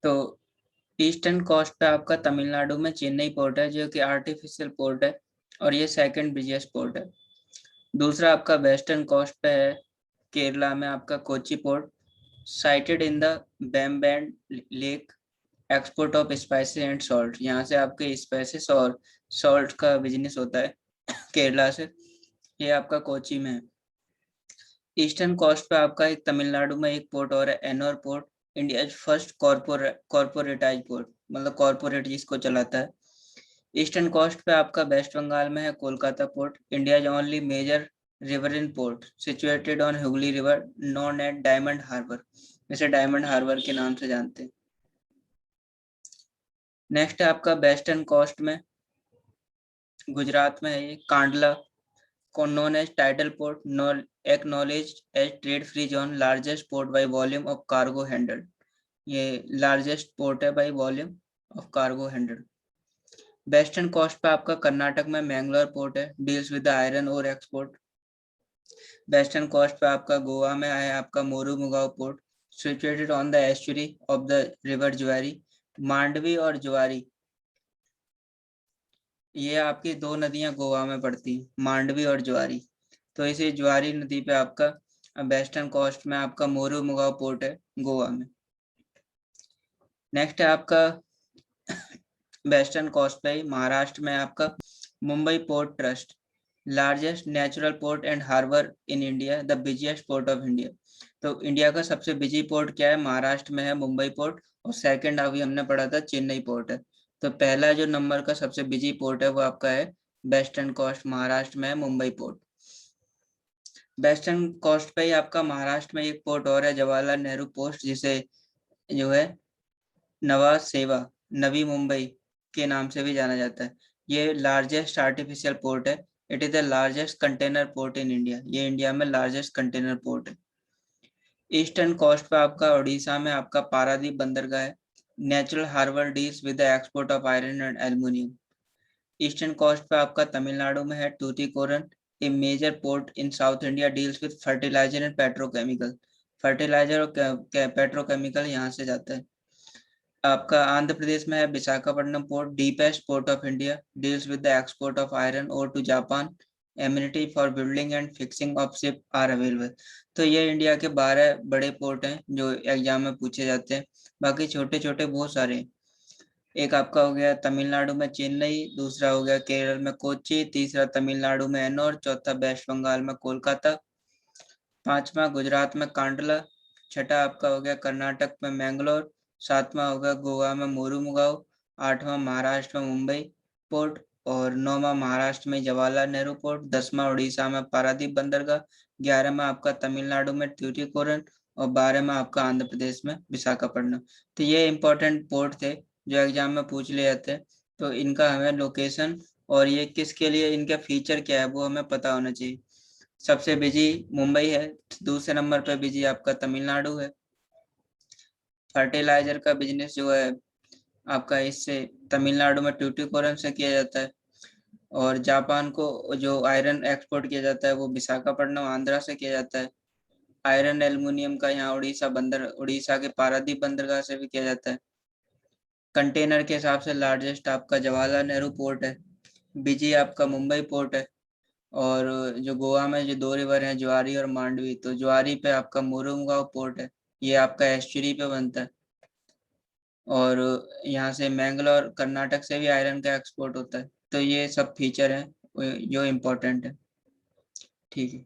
तो eastern coast पे आपका तमिलनाडु में चेन्नई पोर्ट है जो कि आर्टिफिशियल पोर्ट है और ये सेकंड बिगेस्ट पोर्ट है। दूसरा आपका वेस्टर्न कोस्ट पे है केरला में आपका Kochi port, sited in the Vembanad lake, export of spices and salt. यहाँ से आपके स्पाइसेस और सॉल्ट का बिजनेस होता है केरला से। ये आपका कोची में है। ईस्टर्न कोस्ट पे आपका एक तमिलनाडु में एक पोर्ट और है, Ennore port, India first corporatise port, मतलब कॉर्पोरेट जिसको चलाता है। ईस्टर्न कोस्ट पे आपका वेस्ट बंगाल में है Kolkata port, India only major riverine port situated on Hooghly river, known at Diamond Harbour, इसे डायमंड हार्बर के नाम से जानते हैं। नेक्स्ट है आपका वेस्टर्न कोस्ट में गुजरात में है ये Kandla, known as tidal port, acknowledged as trade free zone, largest port by volume of cargo handled। ये लार्जेस्ट पोर्ट है by volume of cargo handled. Western coast पे आपका कर्नाटक में मैंगलोर पोर्ट है, डील्स विद आयरन और एक्सपोर्ट। वेस्टर्न कोस्ट पे आपका गोवा में है आपका Mormugao port, situated on the estuary of the river Zuari. Mandovi और ज्वारी, ये आपकी दो नदियां गोवा में पड़ती हैं, मांडवी और ज्वारी। तो इसी ज्वारी नदी पे आपका वेस्टर्न कोस्ट में आपका मोरूमुगाव पोर्ट है गोवा में। नेक्स्ट है आपका वेस्टर्न कोस्ट पे महाराष्ट्र में आपका Mumbai port trust, largest natural port and harbour in India, the busiest port of India. तो इंडिया का सबसे बिजी पोर्ट क्या है? महाराष्ट्र में है मुंबई पोर्ट, और सेकंड अभी हमने पढ़ा था चेन्नई पोर्ट है। तो पहला जो नंबर का सबसे बिजी पोर्ट है वो आपका है वेस्टर्न कोस्ट, महाराष्ट्र में है मुंबई पोर्ट। वेस्टर्न कोस्ट पे ही आपका महाराष्ट्र में एक पोर्ट और है जवाहरलाल नेहरू पोस्ट, जिसे जो है नवा सेवा, नवी मुंबई के नाम से भी जाना जाता है। ये लार्जेस्ट आर्टिफिशियल पोर्ट है। It is the largest container port in India, ये इंडिया में लार्जेस्ट कंटेनर पोर्ट है। ईस्टर्न कोस्ट पे आपका उड़ीसा में आपका पारादीप बंदरगाह है, natural harbour deals with the export of iron and aluminium. Eastern coast पे आपका तमिलनाडु में है Tuticorin, a major port in south India, deals with fertiliser and petrochemical. Fertiliser और पेट्रोकेमिकल यहाँ से जाता है। आपका आंध्र प्रदेश में है Visakhapatnam port, deepest port of India, deals with the export of iron ore to Japan, amenity for building and fixing of ship are available. तो ये इंडिया के 12 बड़े पोर्ट हैं जो एग्जाम में पूछे जाते हैं। बाकी छोटे छोटे बहुत सारे हैं। एक आपका हो गया तमिलनाडु में चेन्नई, दूसरा हो गया केरल में कोच्चि, तीसरा तमिलनाडु में एनोर, चौथा वेस्ट बंगाल में कोलकाता, पांचवा गुजरात में कांडला, छठा आपका हो गया कर्नाटक में मैंगलोर, सातवां हो गया गोवा में मोरूमुगाव, आठवां महाराष्ट्र में मुंबई पोर्ट, और नौवां महाराष्ट्र में जवाहरलाल नेहरू पोर्ट, 10वां उड़ीसा में पारादीप बंदरगाह, 11वां आपका तमिलनाडु में ट्यूटिकोरन, और 12वां आपका आंध्र प्रदेश में विशाखापट्टनम। तो ये इंपॉर्टेंट पोर्ट थे जो एग्जाम में पूछ लिए जाते हैं। तो इनका हमें लोकेशन और ये किसके लिए, इनका फीचर क्या है वो हमें पता होना चाहिए। सबसे बिजी मुंबई है, दूसरे नंबर पर बिजी आपका तमिलनाडु है। फर्टिलाइजर का बिजनेस जो है आपका इससे तमिलनाडु में ट्यूटिकोरन से किया जाता है, और जापान को जो आयरन एक्सपोर्ट किया जाता है वो विशाखापट्टनम आंध्रा से किया जाता है। आयरन एल्युमिनियम का यहाँ उड़ीसा के पारादीप बंदरगाह से भी किया जाता है। कंटेनर के हिसाब से लार्जेस्ट आपका जवाहरलाल नेहरू पोर्ट है, बिजी आपका मुंबई पोर्ट है, और जो गोवा में जो दो रिवर हैं ज्वारी और मांडवी, तो ज्वारी पे आपका मुरुंगांव पोर्ट है, ये आपका एस्चुरी पे बनता है। और यहाँ से मैंगलोर कर्नाटक से भी आयरन का एक्सपोर्ट होता है। तो ये सब फीचर हैं जो इम्पोर्टेंट है। ठीक है।